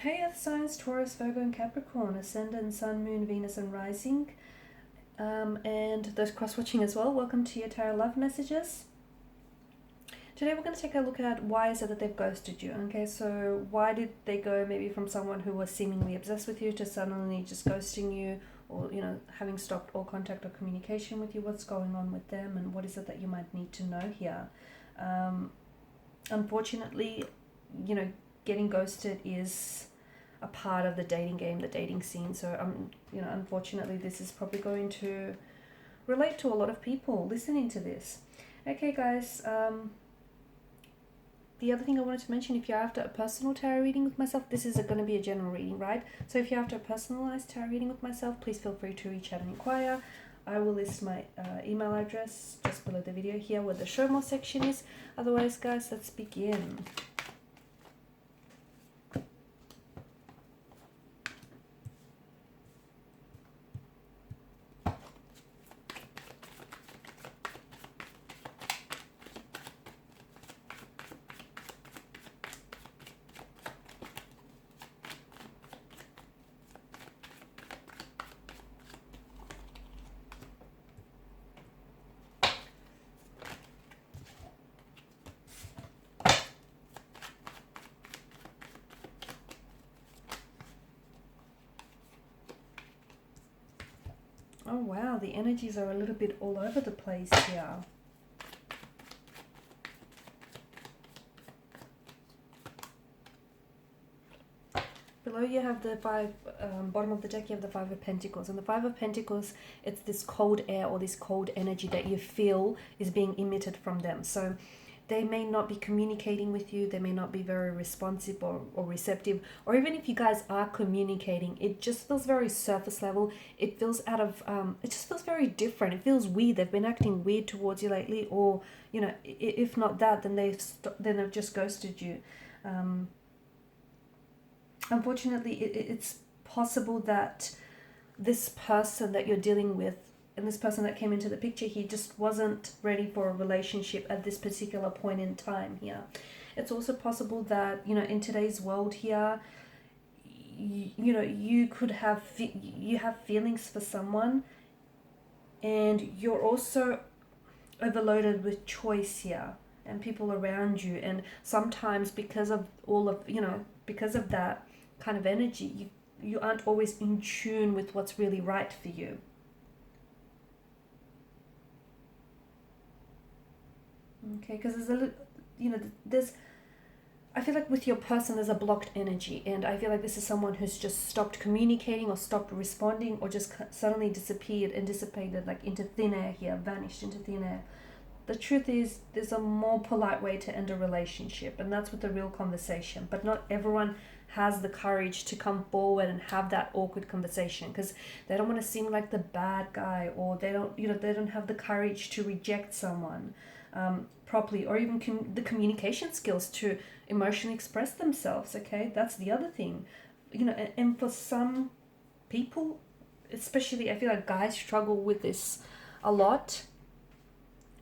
Hey Earth signs, Taurus, Virgo and Capricorn, Ascendant, Sun, Moon, Venus and Rising, and those cross-watching as well. Welcome to your Tarot Love Messages. Today we're going to take a look at why is it that they've ghosted you. Okay, so why did they go maybe from someone who was seemingly obsessed with you to suddenly just ghosting you, or having stopped all contact or communication with you? What's going on with them, and what is it that you might need to know here? Unfortunately, getting ghosted is a part of the dating game, the dating scene. So unfortunately, this is probably going to relate to a lot of people listening to this. Okay, guys. The other thing I wanted to mention, if you're after a personal tarot reading with myself, this is going to be a general reading, right? So if you're after a personalized tarot reading with myself, please feel free to reach out and inquire. I will list my email address just below the video here where the show more section is. Otherwise, guys, let's begin. Oh wow, the energies are a little bit all over the place here. Below you have the bottom of the deck you have the Five of Pentacles. And the Five of Pentacles, it's this cold air or this cold energy that you feel is being emitted from them. So they may not be communicating with you, they may not be very responsive or receptive, or even if you guys are communicating, it just feels very surface level. It feels out of, it just feels very different. It feels weird. They've been acting weird towards you lately, or, if not that, then they've just ghosted you. Unfortunately, it's possible that this person that you're dealing with, and this person that came into the picture, he just wasn't ready for a relationship at this particular point in time here. It's also possible that, in today's world here, you could have, you have feelings for someone, and you're also overloaded with choice here and people around you. And sometimes because of all of, because of that kind of energy, you aren't always in tune with what's really right for you. Okay, because there's a little, I feel like with your person there's a blocked energy, and I feel like this is someone who's just stopped communicating or stopped responding, or just suddenly disappeared and dissipated like into thin air here, vanished into thin air. The truth is, there's a more polite way to end a relationship, and that's with a real conversation. But not everyone has the courage to come forward and have that awkward conversation, because they don't want to seem like the bad guy, or they don't have the courage to reject someone properly, or even the communication skills to emotionally express themselves. Okay, that's the other thing, and for some people, especially, I feel like guys struggle with this a lot.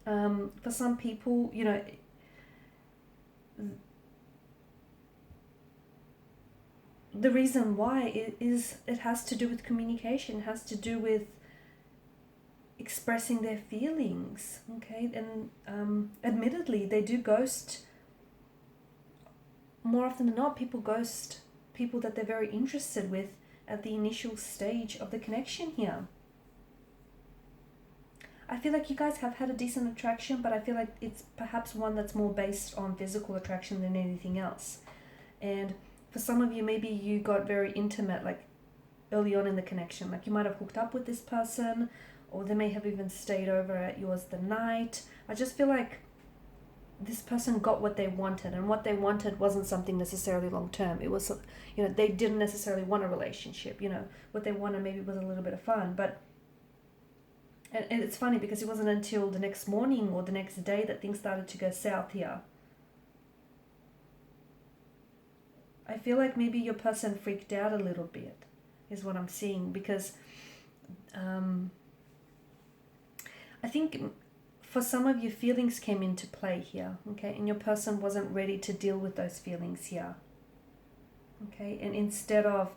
For some people, the reason why is it has to do with communication, it has to do with expressing their feelings. Okay, and admittedly, they do ghost more often than not. People ghost people that they're very interested with at the initial stage of the connection here. I feel like you guys have had a decent attraction, but I feel like it's perhaps one that's more based on physical attraction than anything else. And for some of you, maybe you got very intimate, like early on in the connection. Like you might have hooked up with this person, or they may have even stayed over at yours the night. I just feel like this person got what they wanted, and what they wanted wasn't something necessarily long term. It was, they didn't necessarily want a relationship. What they wanted maybe was a little bit of fun, but. And it's funny because it wasn't until the next morning or the next day that things started to go south here. I feel like maybe your person freaked out a little bit, is what I'm seeing, because I think for some of you, feelings came into play here, okay? And your person wasn't ready to deal with those feelings here. Okay, and instead of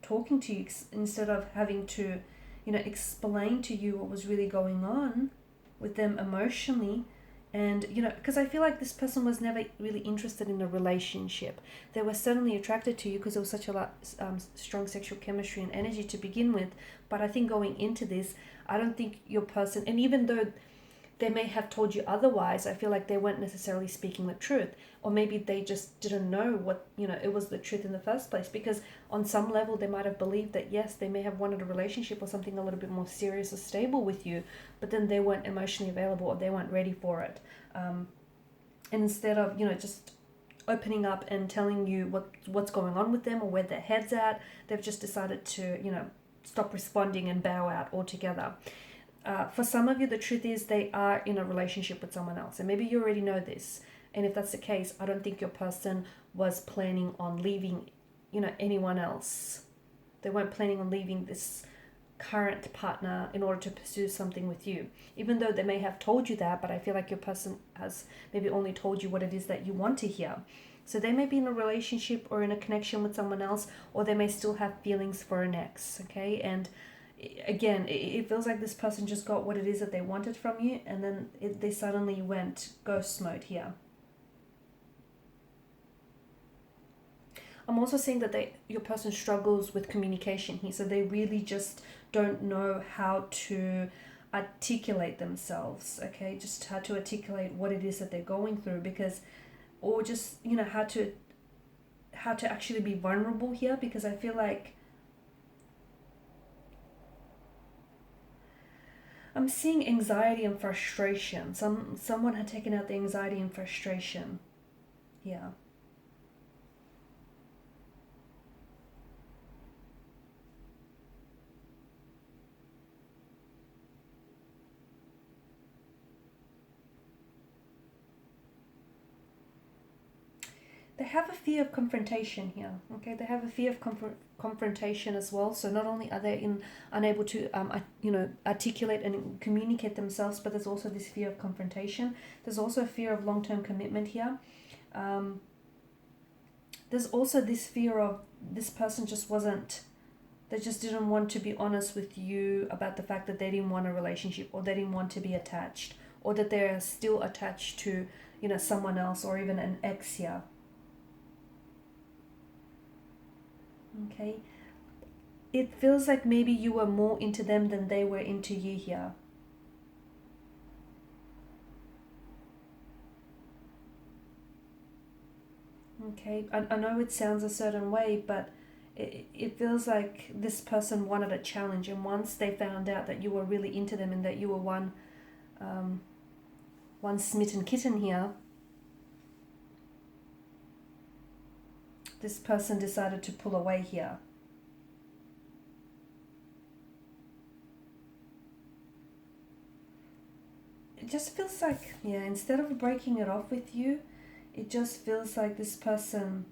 talking to you, instead of having to, explain to you what was really going on with them emotionally, and because I feel like this person was never really interested in a relationship. They were certainly attracted to you because there was such a lot strong sexual chemistry and energy to begin with. But I think going into this, I don't think your person, and even though they may have told you otherwise, I feel like they weren't necessarily speaking the truth, or maybe they just didn't know what it was the truth in the first place, because on some level they might have believed that yes, they may have wanted a relationship or something a little bit more serious or stable with you, but then they weren't emotionally available or they weren't ready for it. And instead of just opening up and telling you what's going on with them or where their head's at, they've just decided to stop responding and bow out altogether. For some of you, the truth is they are in a relationship with someone else, and maybe you already know this. And if that's the case, I don't think your person was planning on leaving, anyone else. They weren't planning on leaving this current partner in order to pursue something with you, even though they may have told you that. But I feel like your person has maybe only told you what it is that you want to hear. So they may be in a relationship or in a connection with someone else, or they may still have feelings for an ex. Okay, and again, it feels like this person just got what it is that they wanted from you, and then they suddenly went ghost mode here. I'm also seeing that your person struggles with communication here, so they really just don't know how to articulate themselves, okay? Just how to articulate what it is that they're going through, or just, how to actually be vulnerable here, because I feel like I'm seeing anxiety and frustration. Someone had taken out the anxiety and frustration. Yeah. They have a fear of confrontation here. Okay, they have a fear of confrontation as well. So not only are they unable to articulate and communicate themselves, but there's also this fear of confrontation. There's also a fear of long-term commitment here. There's also this fear of this person they just didn't want to be honest with you about the fact that they didn't want a relationship, or they didn't want to be attached, or that they're still attached to someone else, or even an ex here. Okay, it feels like maybe you were more into them than they were into you here. Okay, I know it sounds a certain way, but it feels like this person wanted a challenge, and once they found out that you were really into them and that you were one smitten kitten here, this person decided to pull away here. It just feels like, instead of breaking it off with you, it just feels like this person,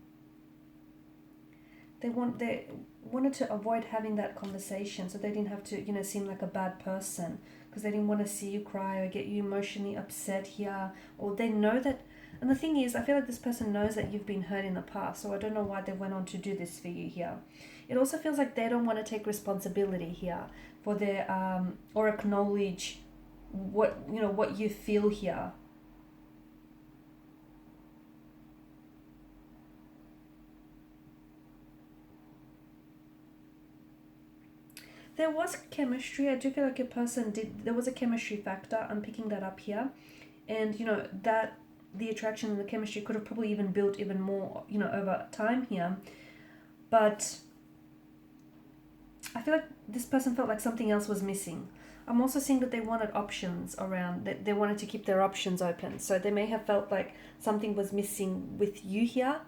they wanted to avoid having that conversation, so they didn't have to, seem like a bad person, because they didn't want to see you cry or get you emotionally upset here, or they know that. And the thing is, I feel like this person knows that you've been hurt in the past, so I don't know why they went on to do this for you here. It also feels like they don't want to take responsibility here for their, or acknowledge what you feel here. There was chemistry. I do feel like your person there was a chemistry factor. I'm picking that up here. And, that the attraction and the chemistry could have probably even built even more, over time here. But I feel like this person felt like something else was missing. I'm also seeing that they wanted options around, that they wanted to keep their options open. So they may have felt like something was missing with you here.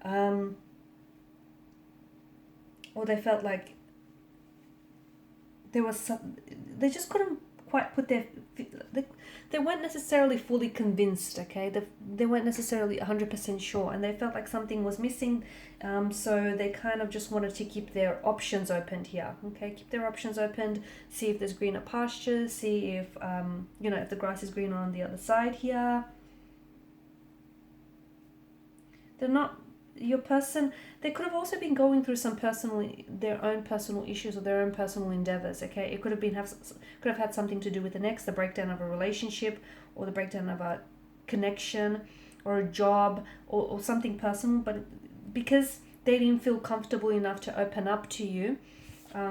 Or they felt like there was they just couldn't quite put they weren't necessarily fully convinced, okay? They weren't necessarily 100% sure, and they felt like something was missing, so they kind of just wanted to keep their options opened here, okay? Keep their options opened, see if there's greener pastures, see if, if the grass is greener on the other side here. They're not, your person, they could have also been going through some their own personal issues or their own personal endeavors. Okay, it could have had something to do with an ex, the breakdown of a relationship, or the breakdown of a connection, or a job, or something personal. But because they didn't feel comfortable enough to open up to you,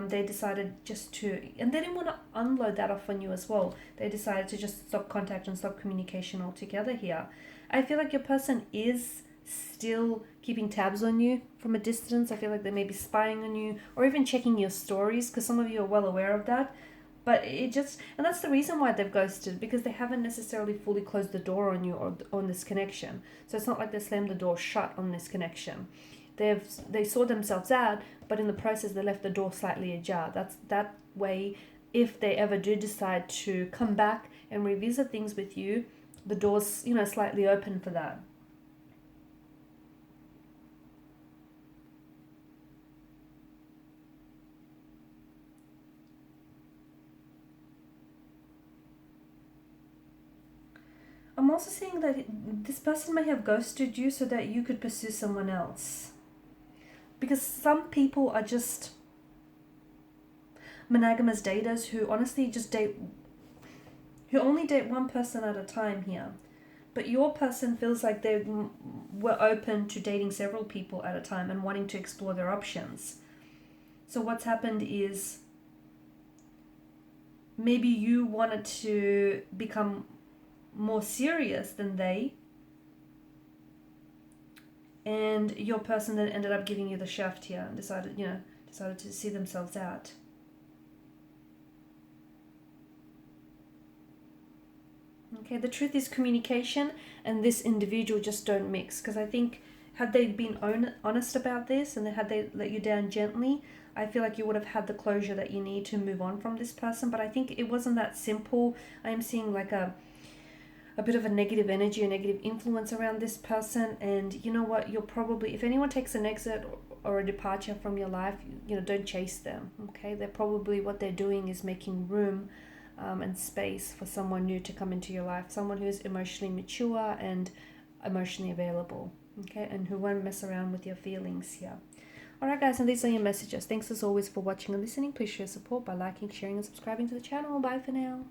they decided just to, and they didn't want to unload that off on you as well. They decided to just stop contact and stop communication altogether here. I feel like your person is still keeping tabs on you from a distance. I feel like they may be spying on you or even checking your stories, because some of you are well aware of that. But and that's the reason why they've ghosted, because they haven't necessarily fully closed the door on you or on this connection. So it's not like they slammed the door shut on this connection. They saw themselves out, but in the process they left the door slightly ajar. That way, if they ever do decide to come back and revisit things with you, the door's slightly open for that. I'm also seeing that this person may have ghosted you so that you could pursue someone else. Because some people are just monogamous daters who honestly who only date one person at a time here. But your person feels like they were open to dating several people at a time and wanting to explore their options. So what's happened is maybe you wanted to become more serious than they, and your person then ended up giving you the shaft here and decided to see themselves out. Okay, the truth is communication and this individual just don't mix, because I think had they been honest about this and had they let you down gently, I feel like you would have had the closure that you need to move on from this person. But I think it wasn't that simple. I am seeing like a bit of a negative energy, a negative influence around this person. And you know what, you're probably, if anyone takes an exit or a departure from your life, don't chase them. Okay, they're probably, what they're doing is making room and space for someone new to come into your life, someone who is emotionally mature and emotionally available, okay, and who won't mess around with your feelings here. Alright guys, and these are your messages. Thanks as always for watching and listening. Please show your support by liking, sharing and subscribing to the channel. Bye for now.